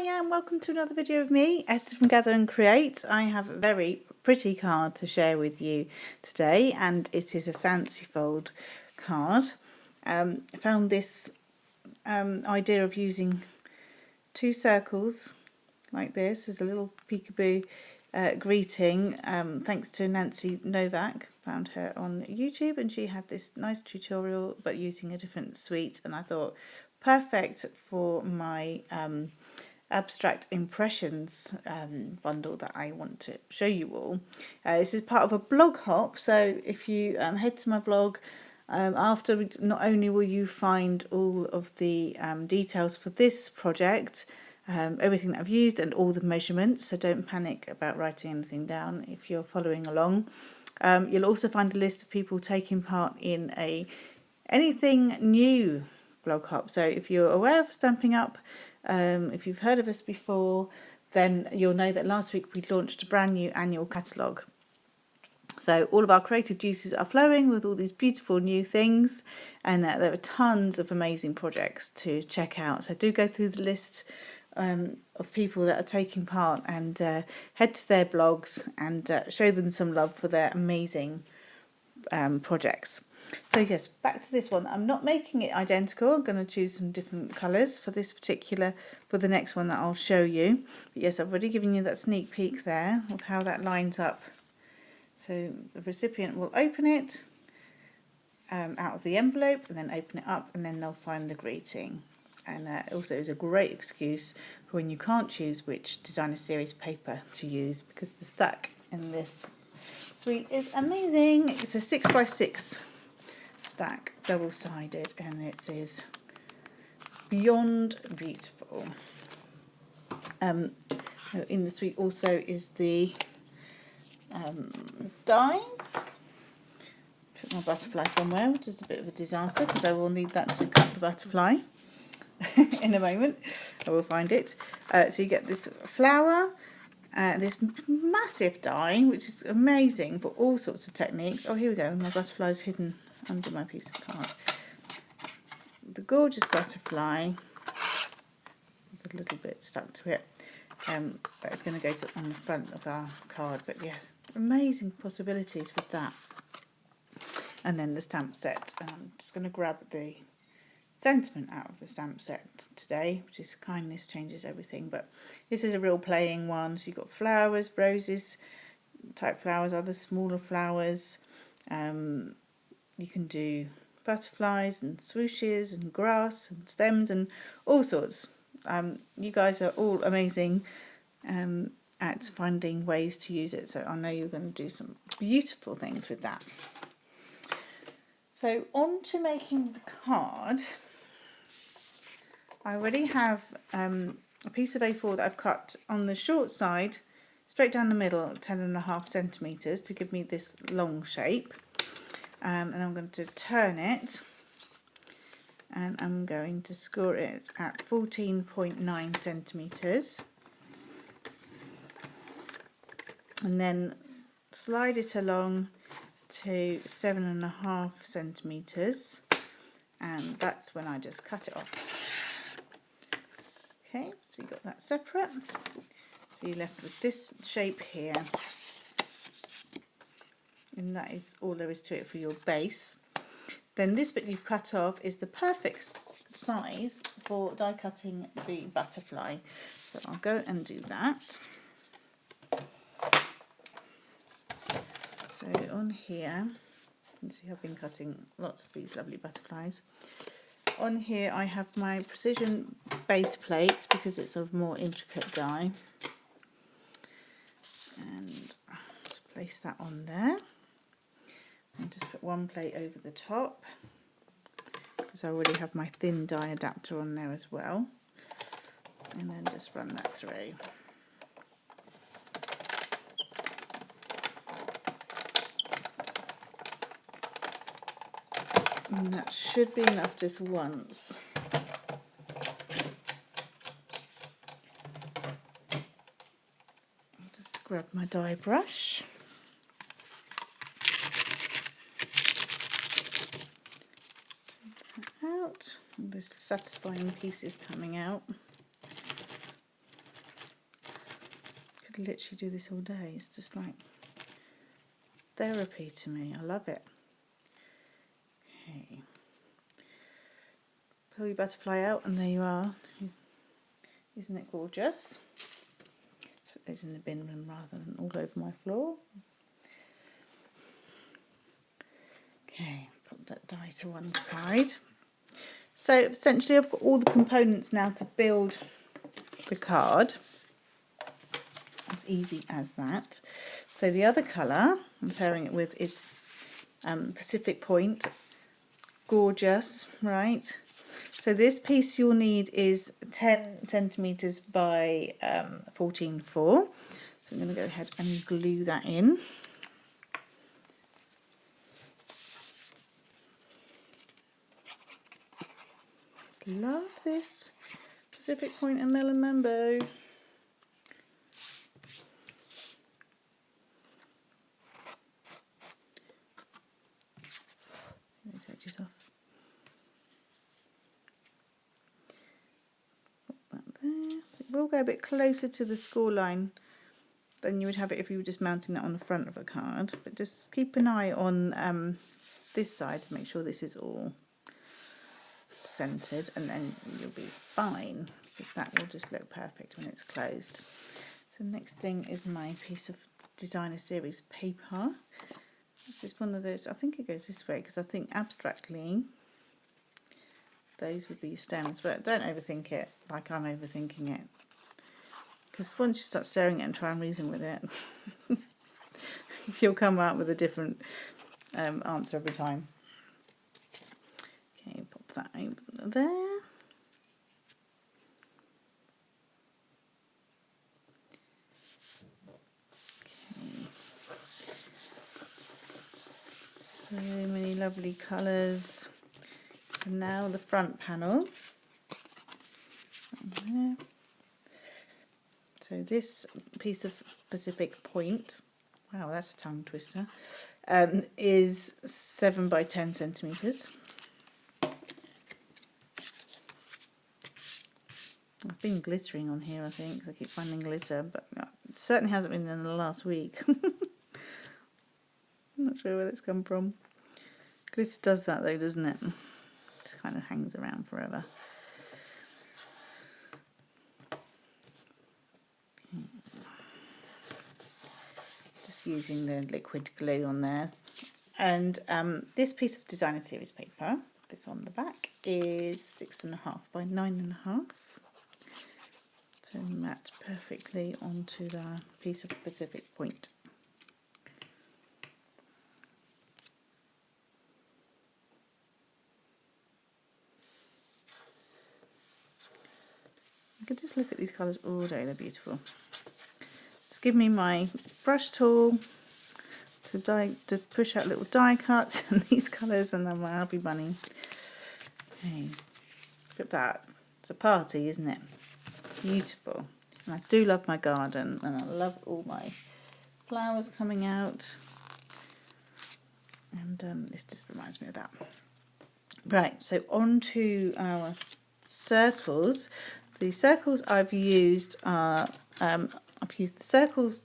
and welcome to another video of me, Esther from Gather and Create. I have a very pretty card to share with you today, and it is a fancy fold card. I found this idea of using two circles like this as a little peekaboo greeting, thanks to Nancy Novak. Found her on YouTube and she had this nice tutorial but using a different suite, and I thought perfect for my abstract impressions bundle that I want to show you all. This is part of a blog hop, so if you head to my blog after, not only will you find all of the details for this project, everything that I've used and all the measurements, so don't panic about writing anything down if you're following along. You'll also find a list of people taking part in anything new blog hop. So if you're aware of Stampin' Up, if you've heard of us before, then you'll know that last week we launched a brand new annual catalogue. So all of our creative juices are flowing with all these beautiful new things, and there are tons of amazing projects to check out. So do go through the list of people that are taking part and head to their blogs and show them some love for their amazing projects. So yes, back to this one. I'm not making it identical. I'm going to choose some different colours for this particular, for the next one that I'll show you. But yes, I've already given you that sneak peek there of how that lines up. So the recipient will open it out of the envelope and then open it up, and then they'll find the greeting. And also is a great excuse for when you can't choose which designer series paper to use, because the stack in this suite is amazing. It's a 6x6 stack, double-sided, and it is beyond beautiful. In the suite also is the dies. Put my butterfly somewhere, which is a bit of a disaster because I will need that to cut the butterfly in a moment. I will find it. So you get this flower, this massive die, which is amazing for all sorts of techniques. Oh, here we go. My butterfly is hidden under my piece of card. The gorgeous butterfly with a little bit stuck to it. That's going to go on the front of our card. But yes, amazing possibilities with that. And then the stamp set. And I'm just going to grab the sentiment out of the stamp set today, which is kindness changes everything. But this is a real playing one. So you've got flowers, roses type flowers, other smaller flowers. You can do butterflies and swooshes and grass and stems and all sorts. You guys are all amazing at finding ways to use it, so I know you're going to do some beautiful things with that. So on to making the card. I already have a piece of A4 that I've cut on the short side, straight down the middle, 10.5 centimetres to give me this long shape. And I'm going to turn it, and I'm going to score it at 14.9 centimetres, and then slide it along to 7.5 centimetres, and that's when I just cut it off. Okay, so you've got that separate, so you're left with this shape here. And that is all there is to it for your base. Then this bit you've cut off is the perfect size for die cutting the butterfly. So I'll go and do that. So on here, you can see I've been cutting lots of these lovely butterflies. On here I have my precision base plate because it's a more intricate die. And just place that on there. And just put one plate over the top because I already have my thin die adapter on there as well, and then just run that through. And that should be enough just once. I'll just grab my die brush. Out. There's satisfying pieces coming out. could literally do this all day. It's just like therapy to me. I love it. Okay. Pull your butterfly out and there you are. Isn't it gorgeous? Let's put those in the bin rather than all over my floor. Okay, put that die to one side. So essentially I've got all the components now to build the card. As easy as that. So the other colour I'm pairing it with is Pacific Point. Gorgeous, right? So this piece you'll need is 10 centimetres by 14.4. So I'm going to go ahead and glue that in. Love this Pacific Point and Melon Mambo. Those edges off. Put that there. It will go a bit closer to the score line than you would have it if you were just mounting that on the front of a card. But just keep an eye on this side to make sure this is all centered, and then you'll be fine, because that will just look perfect when it's closed. So the next thing is my piece of designer series paper. It's just one of those, I think it goes this way because I think abstractly those would be your stems, but don't overthink it like I'm overthinking it, because once you start staring at it and try and reason with it you'll come out with a different answer every time. Okay, pop that over there. Okay. So many lovely colours. So now the front panel. There. So this piece of Pacific Point, wow, that's a tongue twister, is 7 by 10 centimetres. I've been glittering on here, I think, 'cause I keep finding glitter, but it certainly hasn't been in the last week. I'm not sure where that's come from. Glitter does that though, doesn't it? Just kind of hangs around forever. Just using the liquid glue on there. And this piece of designer series paper, this on the back, is 6.5 by 9.5. So match perfectly onto the piece of Pacific Point. I could just look at these colours all day, they're beautiful. Just give me my brush tool to push out little die cuts in these colours, and then my happy bunny. Okay, look at that. It's a party, isn't it? Beautiful. And I do love my garden, and I love all my flowers coming out, and this just reminds me of that. Right, so on to our circles. The circles I've used are I've used the circles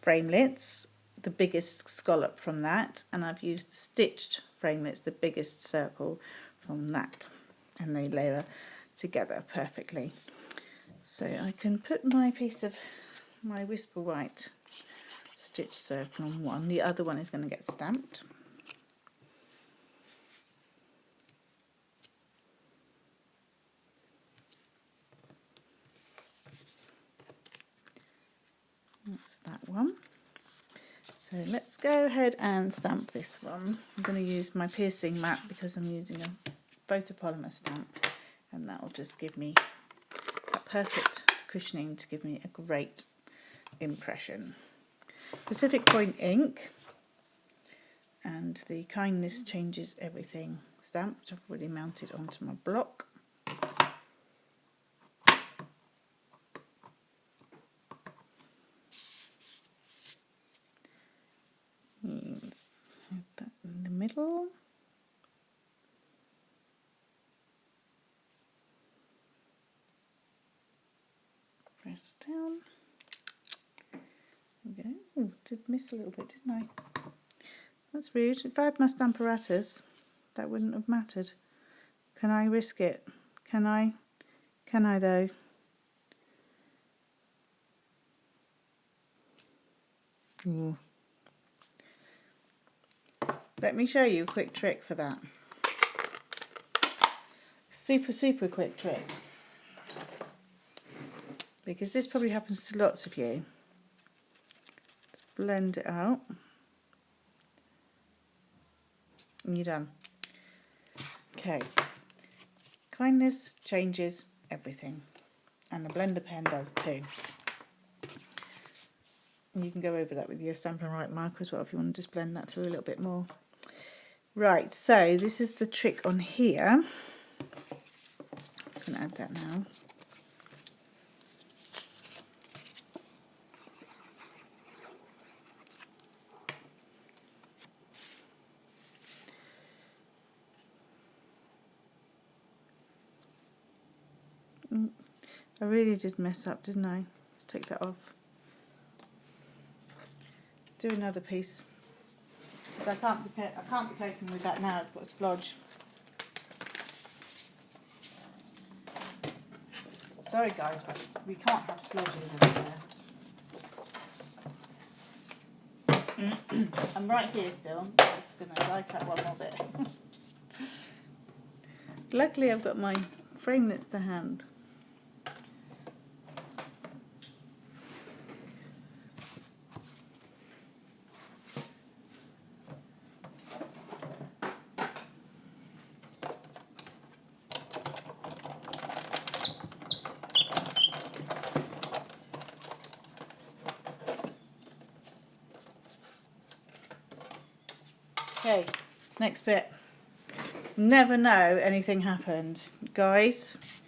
framelits, the biggest scallop from that, and I've used the stitched framelits, the biggest circle from that, and they layer together perfectly. So I can put my piece of my Whisper White stitched circle on one, the other one is going to get stamped. That's that one. So let's go ahead and stamp this one. I'm going to use my piercing mat because I'm using a photopolymer stamp, and that will just give me that perfect cushioning to give me a great impression. Pacific Point ink and the Kindness Changes Everything stamp, which I've already mounted onto my block. Just put that in the middle. Press down. did miss a little bit, didn't I? That's rude. If I had my Stamparatus, that wouldn't have mattered. Can I risk it? Can I? Can I though? Ooh. Let me show you a quick trick for that. Super quick trick. Because this probably happens to lots of you. Let's blend it out. And you're done. Okay. Kindness changes everything. And the blender pen does too. And you can go over that with your Stampin' Right marker as well if you want to just blend that through a little bit more. Right, so this is the trick on here. I'm going to add that now. I really did mess up, didn't I? Let's take that off. Let's do another piece. Because I can't be coping with that now. It's got a splodge. Sorry guys, but we can't have splodges everywhere. I'm right here still. I'm just going to die cut one more bit. Luckily I've got my framelits to hand. Okay, next bit. Never know anything happened, guys.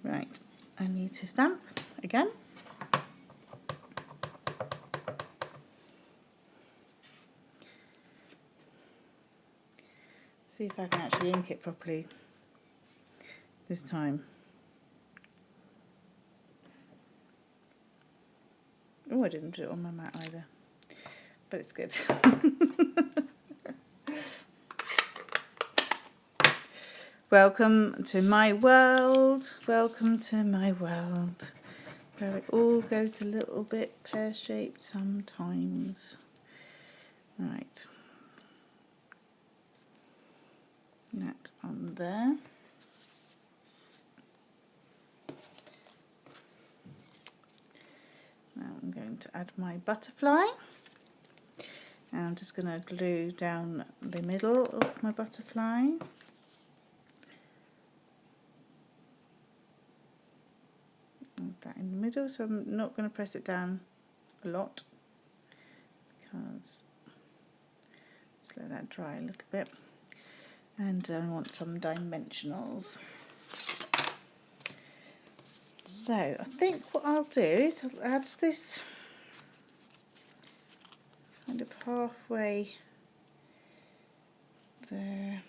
Right, I need to stamp again. See if I can actually ink it properly this time. Oh, I didn't do it on my mat either, but it's good. Welcome to my world, welcome to my world, where it all goes a little bit pear-shaped sometimes. Right, that on there. Now I'm going to add my butterfly. And I'm just going to glue down the middle of my butterfly. And that in the middle, so I'm not going to press it down a lot because just let that dry a little bit. And I want some dimensionals. So I think what I'll do is I'll add this kind of halfway there.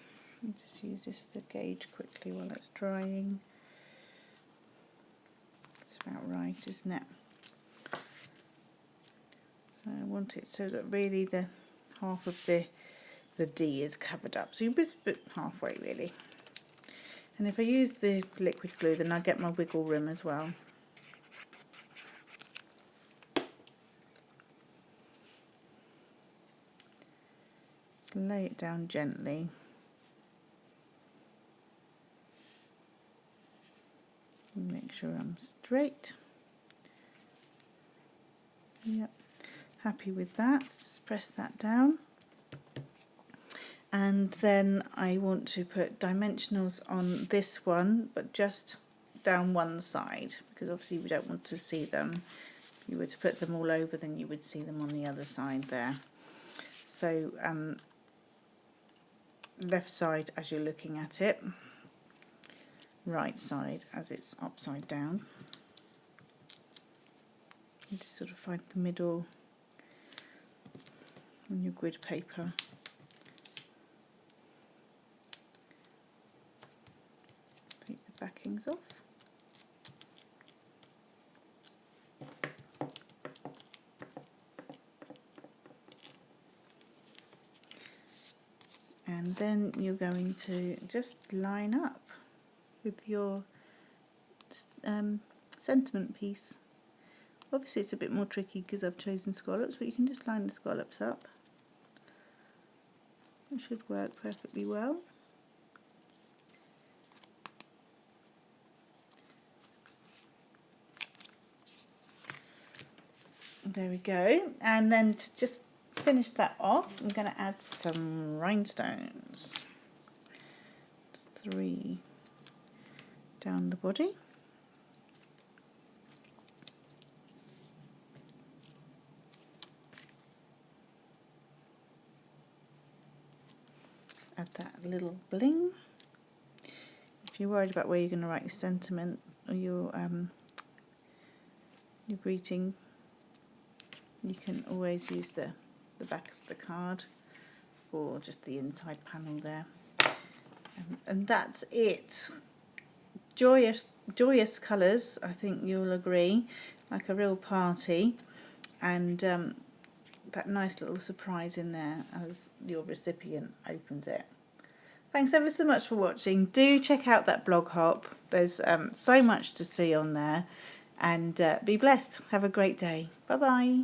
I'll just use this as a gauge quickly while it's drying. It's about right, isn't it? So I want it so that really the half of the D is covered up. So you just put halfway really. And if I use the liquid glue, then I get my wiggle room as well. Just lay it down gently. Make sure I'm straight. Yep, happy with that. Just press that down. And then I want to put dimensionals on this one, but just down one side, because obviously we don't want to see them. If you were to put them all over, then you would see them on the other side there. So left side as you're looking at it, right side as it's upside down. You just sort of find the middle on your grid paper. Take the backings off. And then you're going to just line up with your sentiment piece. Obviously it's a bit more tricky because I've chosen scallops, but you can just line the scallops up. It should work perfectly well. There we go. And then to just finish that off, I'm going to add some rhinestones. Just 3 down the body. Add that little bling. If you're worried about where you're going to write your sentiment or your greeting, you can always use the back of the card or just the inside panel there. And that's it. Joyous colours, I think you'll agree, like a real party, and that nice little surprise in there as your recipient opens it. Thanks ever so much for watching. Do check out that blog hop. There's so much to see on there, and be blessed. Have a great day. Bye bye.